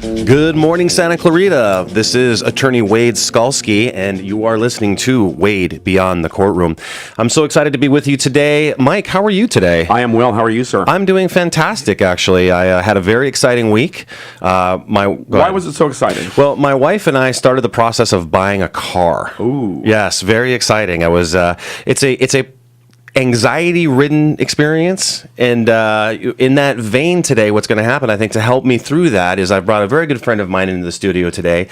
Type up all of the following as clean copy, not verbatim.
Good morning, Santa Clarita. This is attorney Wade Skalsky, and you are listening to Wade Beyond The Courtroom. I'm so excited to be with you today. Mike, how are you today? I am well. How are you, sir? I'm doing fantastic, actually. I had a very exciting week. Why was it so exciting? Well, my wife and I started the process of buying a car. Ooh. Yes, very exciting. It's a anxiety-ridden experience, and in that vein today, what's going to happen, I think, to help me through that is I've brought a very good friend of mine into the studio today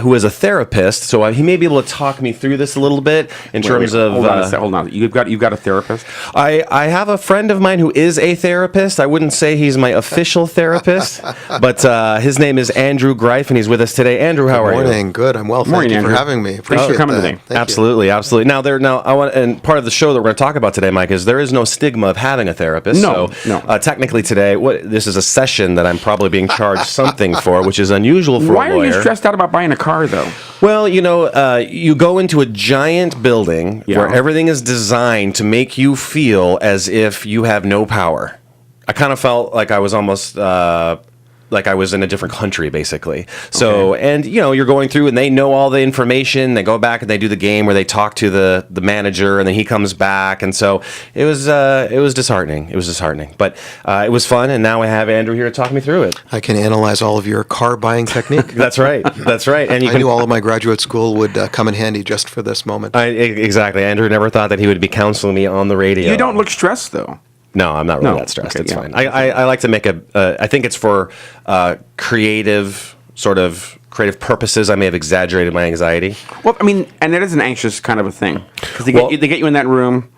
who is a therapist, so he may be able to talk me through this a little bit in terms of... Hold on. You've got a therapist? I have a friend of mine who is a therapist. I wouldn't say he's my official therapist, but his name is Andrew Greif, and he's with us today. Andrew, how are you? Good morning. Good. I'm well. Thank you for having me. Thanks for coming today. Absolutely. Now, I want, and part of the show that we're going to talk about today, Mike, is there is no stigma of having a therapist. No. Technically today, this is a session that I'm probably being charged something for, which is unusual for a lawyer. Why are you stressed out about buying a car, though? Well, you go into a giant building where everything is designed to make you feel as if you have no power. I kind of felt like I was almost... like I was in a different country, basically. So, and you're going through, and they know all the information. They go back and they do the game where they talk to the manager, and then he comes back, and so it was disheartening. It was disheartening, but it was fun. And now I have Andrew here to talk me through it. I can analyze all of your car buying technique. That's right. That's right. And I knew all of my graduate school would come in handy just for this moment. Exactly. Andrew never thought that he would be counseling me on the radio. You don't look stressed, though. No, I'm not really that stressed. Okay, it's fine. I like to make I think it's for creative purposes. I may have exaggerated my anxiety. Well, I mean, and it is an anxious kind of a thing. Because they get you in that room.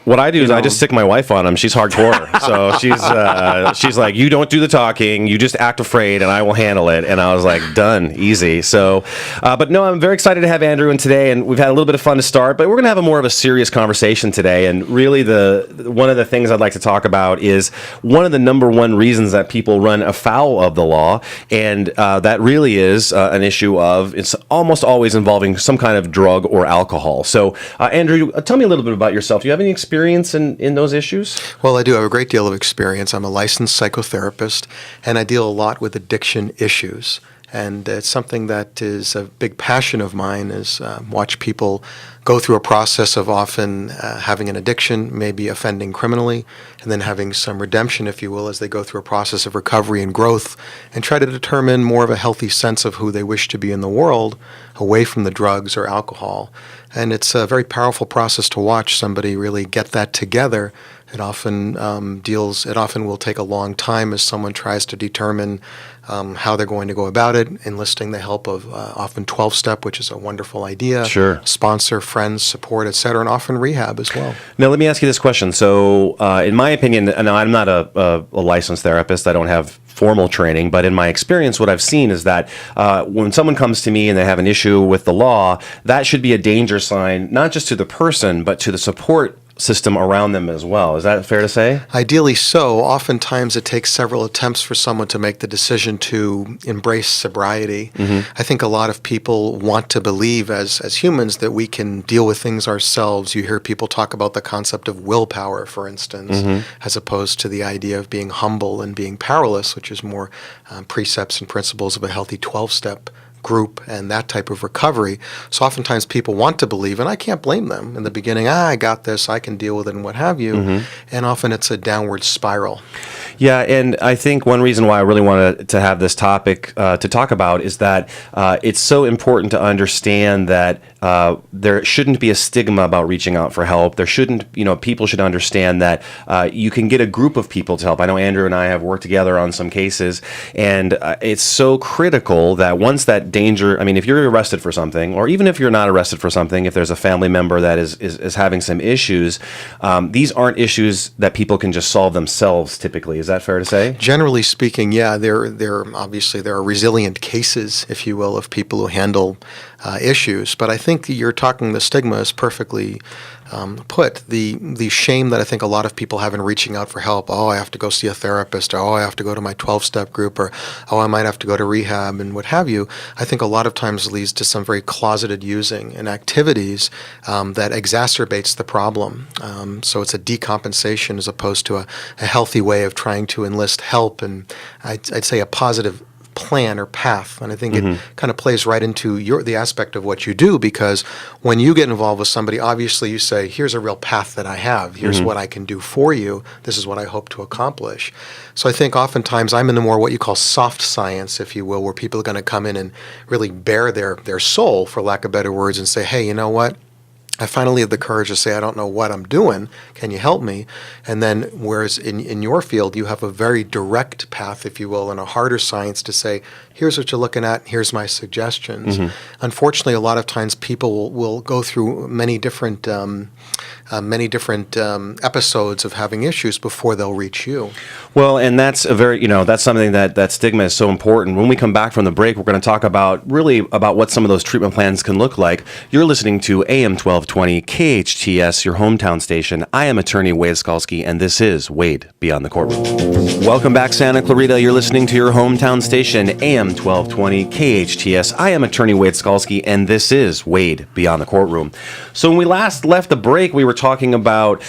What I do is I just stick my wife on him. She's hardcore. So she's like, you don't do the talking. You just act afraid, and I will handle it. And I was like, done, easy. So, but no, I'm very excited to have Andrew in today, and we've had a little bit of fun to start. But we're going to have more of a serious conversation today. And really, one of the things I'd like to talk about is one of the number one reasons that people run afoul of the law, and that really is an issue of it's almost always involving some kind of drug or alcohol. So, Andrew, tell me a little bit about yourself. Do you have any experience in those issues? Well, I do have a great deal of experience. I'm a licensed psychotherapist, and I deal a lot with addiction issues. And it's something that is a big passion of mine is watch people go through a process of often having an addiction, maybe offending criminally, and then having some redemption, if you will, as they go through a process of recovery and growth and try to determine more of a healthy sense of who they wish to be in the world away from the drugs or alcohol. And it's a very powerful process to watch somebody really get that together. It often will take a long time as someone tries to determine how they're going to go about it, enlisting the help of often 12-step, which is a wonderful idea. Sure. Sponsor, friends, support, etc., and often rehab as well. Now, let me ask you this question. So, in my opinion, and I'm not a licensed therapist. I don't have formal training, but in my experience, what I've seen is that when someone comes to me and they have an issue with the law, that should be a danger sign, not just to the person, but to the support system around them as well. Is that fair to say? Ideally so. Oftentimes it takes several attempts for someone to make the decision to embrace sobriety. Mm-hmm. I think a lot of people want to believe as humans that we can deal with things ourselves. You hear people talk about the concept of willpower, for instance, as opposed to the idea of being humble and being powerless, which is more precepts and principles of a healthy 12-step group and that type of recovery. So oftentimes people want to believe, and I can't blame them in the beginning, I got this, I can deal with it and what have you. And often it's a downward spiral. Yeah, and I think one reason why I really wanted to have this topic to talk about is that it's so important to understand that there shouldn't be a stigma about reaching out for help. There shouldn't, people should understand that you can get a group of people to help. I know Andrew and I have worked together on some cases, and it's so critical that once that danger, if you're arrested for something, or even if you're not arrested for something, if there's a family member that is having some issues, these aren't issues that people can just solve themselves typically. Is that fair to say? Generally speaking, yeah. There are resilient cases, if you will, of people who handle issues. But I think you're talking, the stigma is perfectly put. The shame that I think a lot of people have in reaching out for help. Oh, I have to go see a therapist, or oh, I have to go to my 12-step group, or oh, I might have to go to rehab and what have you. I think a lot of times leads to some very closeted using and activities that exacerbates the problem. So it's a decompensation as opposed to a healthy way of trying to enlist help, and I'd say a positive plan or path. And I think it kind of plays right into the aspect of what you do, because when you get involved with somebody, obviously you say, here's a real path that I have. Here's what I can do for you. This is what I hope to accomplish. So I think oftentimes I'm in the more what you call soft science, if you will, where people are going to come in and really bare their soul, for lack of better words, and say, hey, you know what? I finally have the courage to say, I don't know what I'm doing. Can you help me? And then, whereas in your field, you have a very direct path, if you will, and a harder science to say, here's what you're looking at, here's my suggestions. Unfortunately, a lot of times people will go through many different episodes of having issues before they'll reach you. Well, and that's that's something that stigma is so important. When we come back from the break, we're going to talk about what some of those treatment plans can look like. You're listening to AM 1220 KHTS, your hometown station. I am attorney Wade Skalsky, and this is Wade Beyond the Courtroom. Welcome back, Santa Clarita. You're listening to your hometown station, AM 1220 KHTS. I am attorney Wade Skalsky, and this is Wade Beyond the Courtroom. So when we last left the break, we were talking about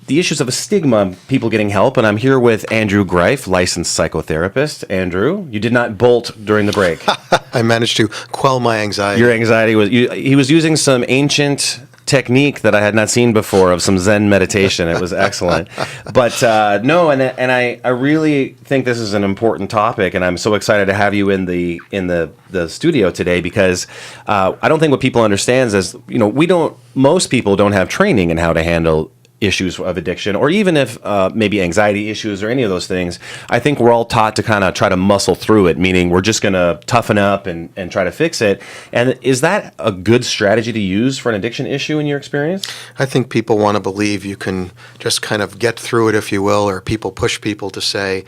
the issues of a stigma, people getting help, and I'm here with Andrew Greif, licensed psychotherapist. Andrew, you did not bolt during the break. I managed to quell my anxiety. Your anxiety he was using some ancient technique that I had not seen before of some Zen meditation. It was excellent. But I really think this is an important topic, and I'm so excited to have you in the studio today, because I don't think what people understand is, most people don't have training in how to handle issues of addiction, or even if maybe anxiety issues or any of those things. I think we're all taught to kind of try to muscle through it, meaning we're just going to toughen up and try to fix it. And is that a good strategy to use for an addiction issue in your experience? I think people want to believe you can just kind of get through it, if you will, or people push people to say,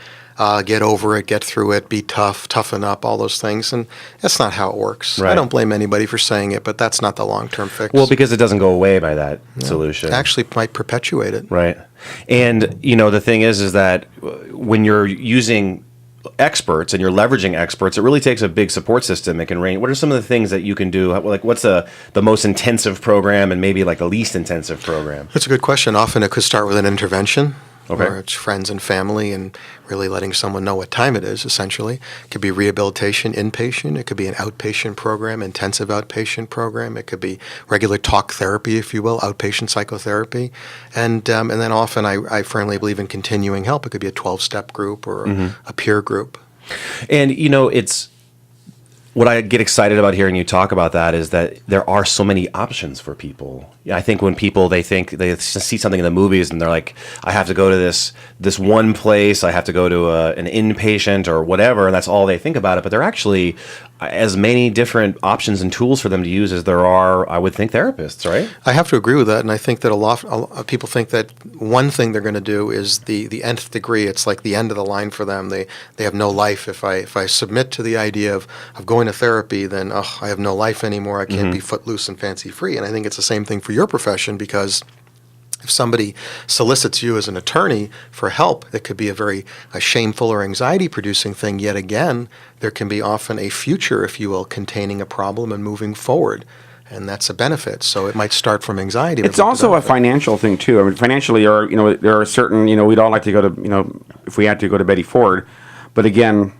get over it, get through it, be tough, toughen up, all those things. And that's not how it works. Right. I don't blame anybody for saying it, but that's not the long-term fix. Well, because it doesn't go away by that solution. It actually might perpetuate it. Right. And, the thing is that when you're using experts and you're leveraging experts, it really takes a big support system. It can range. What are some of the things that you can do? Like, what's the most intensive program and maybe like the least intensive program? That's a good question. Often it could start with an intervention. Okay. Or it's friends and family, and really letting someone know what time it is, essentially. It could be rehabilitation, inpatient. It could be an outpatient program, intensive outpatient program. It could be regular talk therapy, if you will, outpatient psychotherapy. And then often I firmly believe in continuing help. It could be a 12-step group or a peer group. And, it's what I get excited about hearing you talk about that is that there are so many options for people. I think when people, they see something in the movies and they're like, I have to go to this one place, I have to go to an inpatient or whatever, and that's all they think about it. But there are actually as many different options and tools for them to use as there are, I would think, therapists, right? I have to agree with that, and I think that a lot of people think that one thing they're going to do is the nth degree. It's like the end of the line for them. They have no life. If I submit to the idea of going to therapy, then I have no life anymore. I can't be footloose and fancy free. And I think it's the same thing for your profession, because if somebody solicits you as an attorney for help, that could be a shameful or anxiety-producing thing. Yet again, there can be often a future, if you will, containing a problem and moving forward. And that's a benefit. So it might start from anxiety. It's also a financial thing, too. I mean, financially, there are certain, we'd all like to go to, if we had to go to Betty Ford. But again,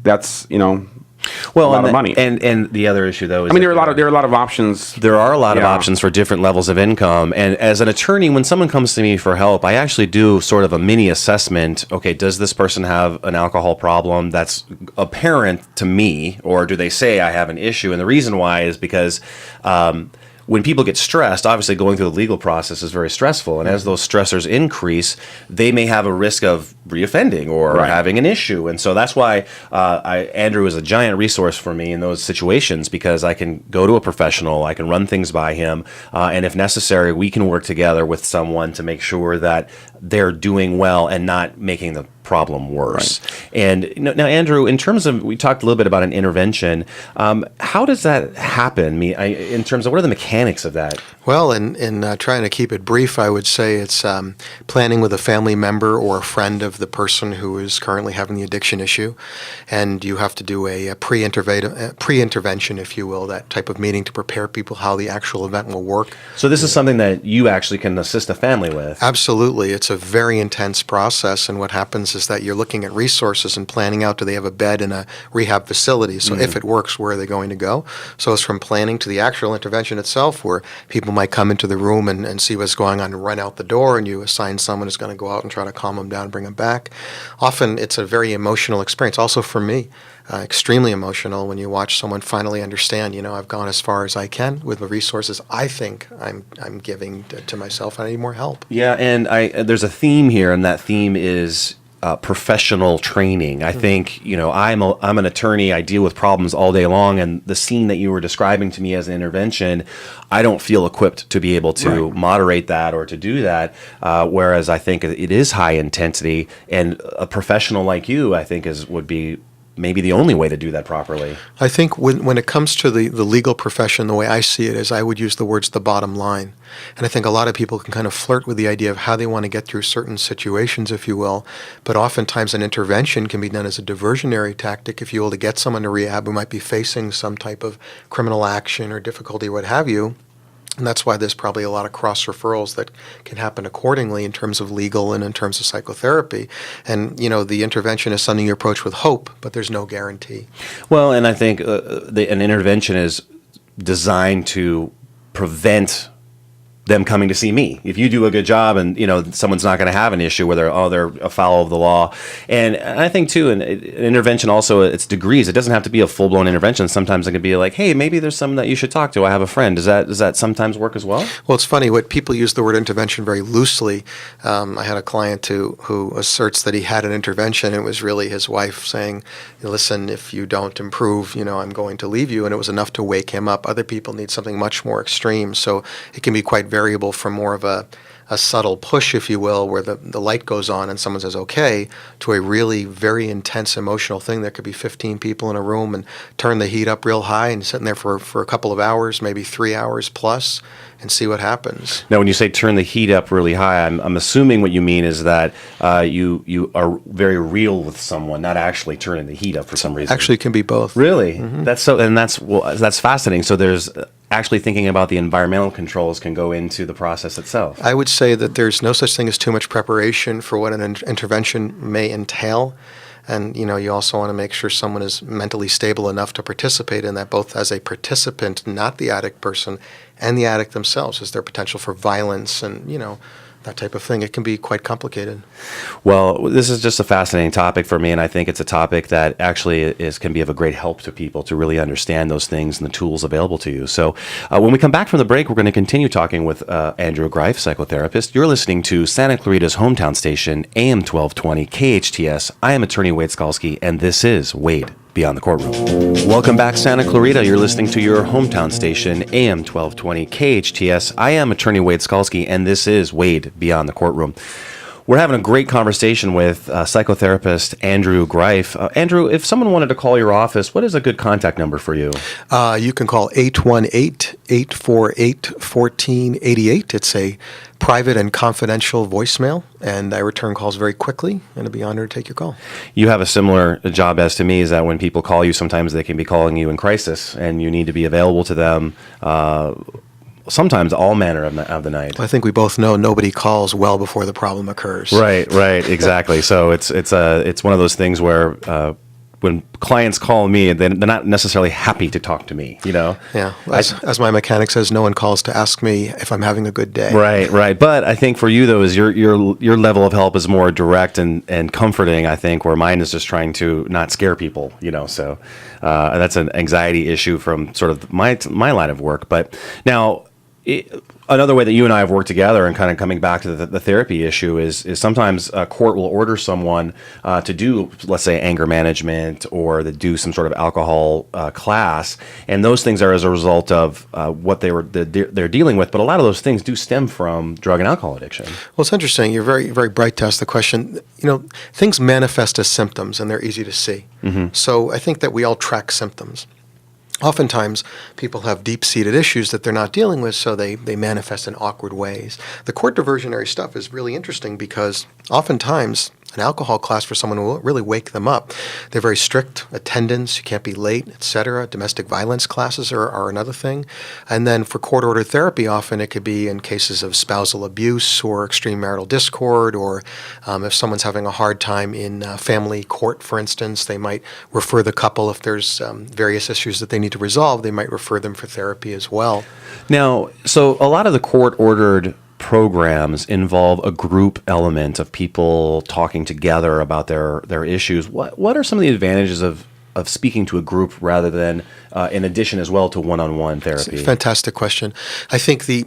that's, a lot of money. And the other issue, though, is there are a lot of options. There are a lot of options for different levels of income. And as an attorney, when someone comes to me for help, I actually do sort of a mini assessment. Okay, does this person have an alcohol problem that's apparent to me, or do they say I have an issue? And the reason why is because when people get stressed, obviously going through the legal process is very stressful. And as those stressors increase, they may have a risk of reoffending or having an issue. And so that's why Andrew is a giant resource for me in those situations, because I can go to a professional, I can run things by him, and if necessary, we can work together with someone to make sure that they're doing well and not making the problem worse. Right. And now, Andrew, in terms of, we talked a little bit about an intervention. How does that happen? In terms of, what are the mechanics of that? Well, in trying to keep it brief, I would say it's planning with a family member or a friend of the person who is currently having the addiction issue, and you have to do a pre-intervention, if you will, that type of meeting to prepare people how the actual event will work. So this is something that you actually can assist a family with? Absolutely. It's a very intense process, and what happens is that you're looking at resources resources and planning out, do they have a bed in a rehab facility? So if it works, where are they going to go? So it's from planning to the actual intervention itself, where people might come into the room and see what's going on and run out the door, and you assign someone who's going to go out and try to calm them down, bring them back. Often it's a very emotional experience, also for me. Extremely emotional when you watch someone finally understand, I've gone as far as I can with the resources I think I'm giving to myself, and I need more help. Yeah, and there's a theme here, and that theme is professional training. I think, I'm an attorney. I deal with problems all day long, and the scene that you were describing to me as an intervention, I don't feel equipped to be able to moderate that or to do that. Whereas I think it is high intensity, and a professional like you, I think, would be maybe the only way to do that properly. I think when it comes to the legal profession, the way I see it is I would use the words the bottom line. And I think a lot of people can kind of flirt with the idea of how they want to get through certain situations, if you will. But oftentimes an intervention can be done as a diversionary tactic, if you will, to get someone to rehab who might be facing some type of criminal action or difficulty, what have you. And that's why there's probably a lot of cross referrals that can happen accordingly in terms of legal and in terms of psychotherapy. And, the intervention is something you approach with hope, but there's no guarantee. Well, and I think an intervention is designed to prevent them coming to see me. If you do a good job, and someone's not going to have an issue where they're afoul of the law. And I think too, an intervention also, it's degrees. It doesn't have to be a full blown intervention. Sometimes it can be like, hey, maybe there's someone that you should talk to. I have a friend. Does that sometimes work as well? Well, it's funny. What people use the word intervention very loosely. I had a client who asserts that he had an intervention. It was really his wife saying, "Listen, if you don't improve, I'm going to leave you." And it was enough to wake him up. Other people need something much more extreme. So it can be quite variable from more of a subtle push, if you will, where the light goes on and someone says, okay, to a really very intense emotional thing. There could be 15 people in a room and turn the heat up real high and sitting there for a couple of hours, maybe 3 hours plus, and see what happens. Now, when you say turn the heat up really high, I'm assuming what you mean is that you are very real with someone, not actually turning the heat up for some reason. Actually, it can be both. Really? Mm-hmm. That's fascinating. So there's actually thinking about the environmental controls can go into the process itself. I would say that there's no such thing as too much preparation for what an intervention may entail. And, you also want to make sure someone is mentally stable enough to participate in that, both as a participant, not the addict person, and the addict themselves. Is there potential for violence and, that type of thing? It can be quite complicated. Well, this is just a fascinating topic for me, and I think it's a topic that actually can be of a great help to people to really understand those things and the tools available to you. So when we come back from the break, we're going to continue talking with Andrew Greif, psychotherapist. You're listening to Santa Clarita's hometown station, AM 1220 KHTS. I am attorney Wade Skalsky, and this is Wade Beyond the Courtroom. Welcome back, Santa Clarita. You're listening to your hometown station, AM 1220 KHTS. I am attorney Wade Skalsky, and this is Wade Beyond the Courtroom. We're having a great conversation with psychotherapist Andrew Greif. Andrew, if someone wanted to call your office, what is a good contact number for you? You can call 818-848-1488. It's a private and confidential voicemail, and I return calls very quickly, and I'd be honored to take your call. You have a similar job as to me, is that when people call you, sometimes they can be calling you in crisis, and you need to be available to them sometimes all manner of the night. I think we both know nobody calls well before the problem occurs. Right, exactly. So it's one of those things where when clients call me, they're not necessarily happy to talk to me, Yeah, as my mechanic says, no one calls to ask me if I'm having a good day. Right. But I think for you, though, is your level of help is more direct and comforting, I think, where mine is just trying to not scare people, So that's an anxiety issue from sort of my line of work. But now, another way that you and I have worked together, and kind of coming back to the therapy issue, is sometimes a court will order someone to do, let's say, anger management, or to do some sort of alcohol class, and those things are as a result of what they're dealing with. But a lot of those things do stem from drug and alcohol addiction. Well, it's interesting. You're very, very bright to ask the question. Things manifest as symptoms, and they're easy to see. Mm-hmm. So I think that we all track symptoms. Oftentimes, people have deep-seated issues that they're not dealing with, so they manifest in awkward ways. The court diversionary stuff is really interesting because oftentimes an alcohol class for someone who will really wake them up. They're very strict, attendance, you can't be late, etc. Domestic violence classes are another thing. And then for court-ordered therapy, often it could be in cases of spousal abuse or extreme marital discord, or if someone's having a hard time in family court, for instance, they might refer the couple. If there's various issues that they need to resolve, they might refer them for therapy as well. Now, so a lot of the court-ordered programs involve a group element of people talking together about their issues. What are some of the advantages of speaking to a group rather than in addition as well to one-on-one therapy? Fantastic question. I think the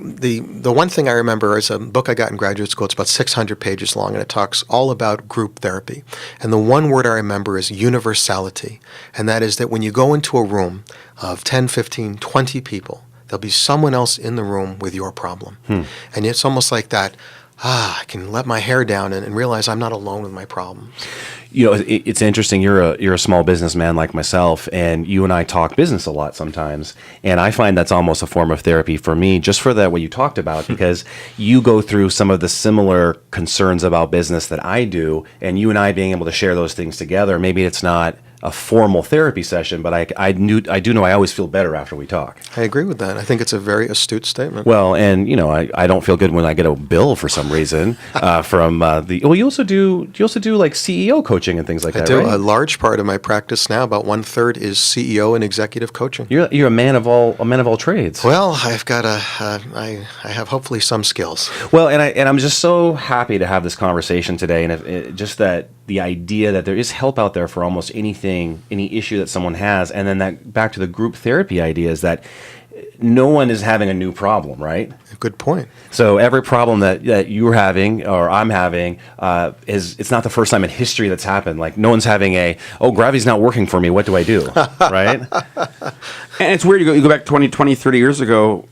one thing I remember is a book I got in graduate school. It's about 600 pages long, and it talks all about group therapy. And the one word I remember is universality. And that is that when you go into a room of 10, 15, 20 people, there'll be someone else in the room with your problem. And it's almost like that, I can let my hair down and realize I'm not alone with my problems. You know, it's interesting. You're a small businessman like myself, and you and I talk business a lot sometimes. And I find that's almost a form of therapy for me, just for that what you talked about, because you go through some of the similar concerns about business that I do, and you and I being able to share those things together. Maybe it's not a formal therapy session, but I do know I always feel better after we talk. I agree with that. I think it's a very astute statement. Well, and I don't feel good when I get a bill for some reason from the. Well, you also do like CEO coaching and things like that. I do. Right? A large part of my practice now, about 1/3, is CEO and executive coaching. You're a man of all trades. Well, I've got I have hopefully some skills. Well, and I'm just so happy to have this conversation today, and just that the idea that there is help out there for almost anything, any issue that someone has, and then that back to the group therapy idea is that no one is having a new problem, right? Good point. So every problem that you're having or I'm having it's not the first time in history that's happened. Like no one's having gravity's not working for me. What do I do? Right? And it's weird. You go back 20, 30 years ago,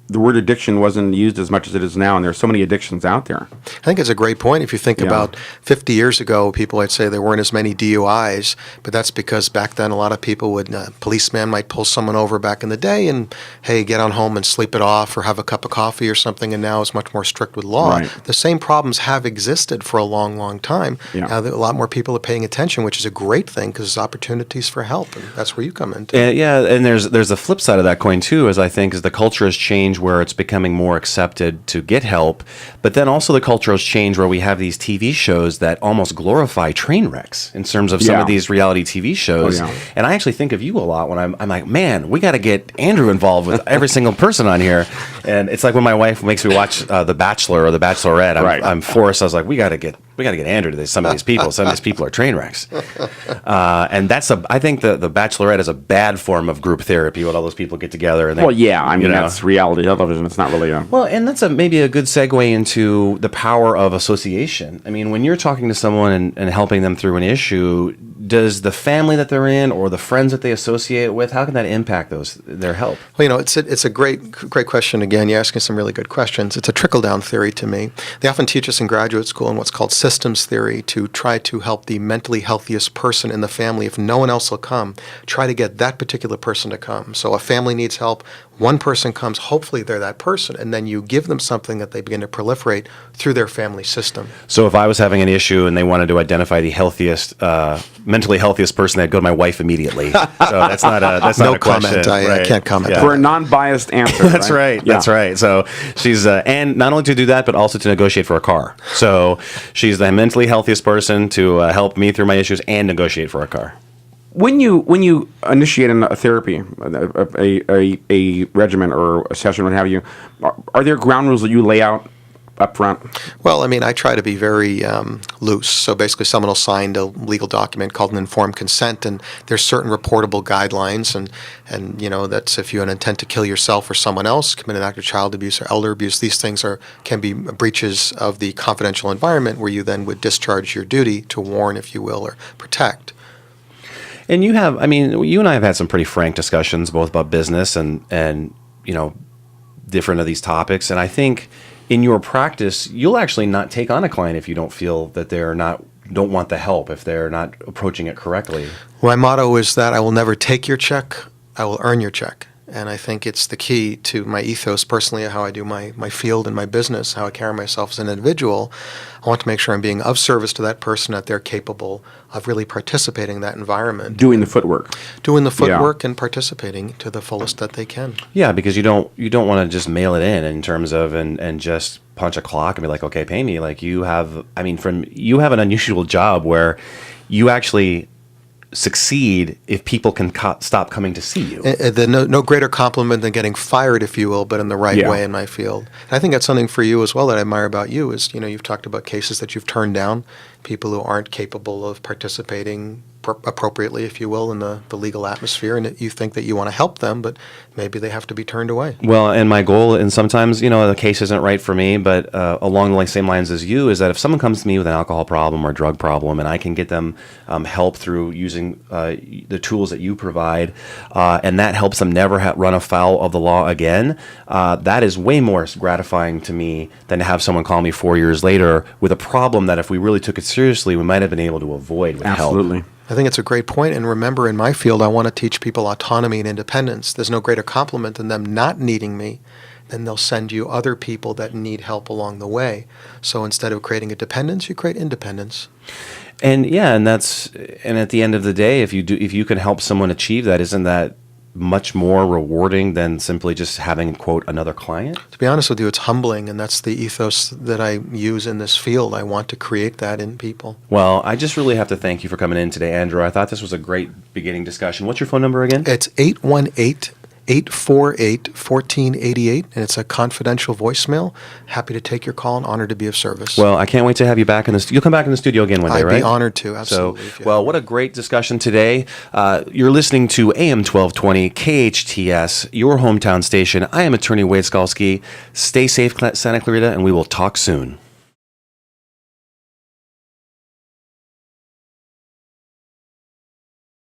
the word addiction wasn't used as much as it is now, and there's so many addictions out there. I think it's a great point. If you think about 50 years ago, people would say there weren't as many DUIs, but that's because back then a lot of people policeman might pull someone over back in the day and, hey, get on home and sleep it off or have a cup of coffee or something, and now it's much more strict with law. Right. The same problems have existed for a long, long time. Yeah. Now a lot more people are paying attention, which is a great thing because there's opportunities for help, and that's where you come in. And there's a flip side of that coin too, as I think, is the culture has changed where it's becoming more accepted to get help, but then also the culture has changed where we have these TV shows that almost glorify train wrecks in terms of some of these reality TV shows. Oh, yeah. And I actually think of you a lot when I'm like, man, we got to get Andrew involved with every single person on here. And it's like when my wife makes me watch The Bachelor or The Bachelorette, I'm forced. I was like, we got to get Andrew to some of these people. Some of these people are train wrecks. And I think the Bachelorette is a bad form of group therapy when all those people get together. And that's reality television. It's not really Well, and that's maybe a good segue into the power of association. I mean, when you're talking to someone and helping them through an issue, does the family that they're in or the friends that they associate with, how can that impact their help? Well, it's a great question. Again, you're asking some really good questions. It's a trickle-down theory to me. They often teach us in graduate school in what's called systems theory to try to help the mentally healthiest person in the family. If no one else will come, try to get that particular person to come. So a family needs help. One person comes, hopefully they're that person, and then you give them something that they begin to proliferate through their family system. So if I was having an issue and they wanted to identify the healthiest, mentally healthiest person, I'd go to my wife immediately. So that's not a no question. Comment. I can't comment. For a non-biased answer. That's right. That's right. So she's and not only to do that, but also to negotiate for a car. So she's the mentally healthiest person to help me through my issues and negotiate for a car. When you initiate a therapy, a regimen or a session, what have you, are there ground rules that you lay out up front? Well, I try to be very loose. So basically someone will sign a legal document called an informed consent, and there's certain reportable guidelines, and that's if you have an intent to kill yourself or someone else, commit an act of child abuse or elder abuse, these things can be breaches of the confidential environment where you then would discharge your duty to warn, if you will, or protect. And you and I have had some pretty frank discussions both about business and different of these topics. And I think in your practice, you'll actually not take on a client if you don't feel that don't want the help, if they're not approaching it correctly. My motto is that I will never take your check, I will earn your check. And I think it's the key to my ethos personally, how I do my field and my business, how I carry myself as an individual. I want to make sure I'm being of service to that person, that they're capable of really participating in that environment. Doing the footwork. Doing the footwork and participating to the fullest that they can. Yeah, because you don't want to just mail it in terms of and just punch a clock and be like, okay, pay me. Like you have an unusual job where you actually succeed if people can stop coming to see you. No greater compliment than getting fired, if you will, but in the right way in my field. And I think that's something for you as well that I admire about you is, you've talked about cases that you've turned down, people who aren't capable of participating appropriately, if you will, in the legal atmosphere, and you think that you want to help them, but maybe they have to be turned away. Well, and my goal, and sometimes, the case isn't right for me, but along the same lines as you, is that if someone comes to me with an alcohol problem or drug problem, and I can get them help through using the tools that you provide, and that helps them never run afoul of the law again, that is way more gratifying to me than to have someone call me 4 years later with a problem that if we really took it seriously, we might have been able to avoid with help. Absolutely. I think it's a great point. And remember, in my field, I want to teach people autonomy and independence. There's no greater compliment than them not needing me. Then they'll send you other people that need help along the way. So instead of creating a dependence, you create independence. And and at the end of the day, if you can help someone achieve that, isn't that much more rewarding than simply just having, quote, another client? To be honest with you, it's humbling, and that's the ethos that I use in this field. I want to create that in people. Well, I just really have to thank you for coming in today, Andrew. I thought this was a great beginning discussion. What's your phone number again? It's 818-848-1488, and it's a confidential voicemail. Happy to take your call and honored to be of service. Well, I can't wait to have you back in the. You'll come back in the studio again one day, right? I'd be honored to, absolutely. So, what a great discussion today. You're listening to AM 1220 KHTS, your hometown station. I am attorney Wade Skalsky. Stay safe, Santa Clarita, and we will talk soon.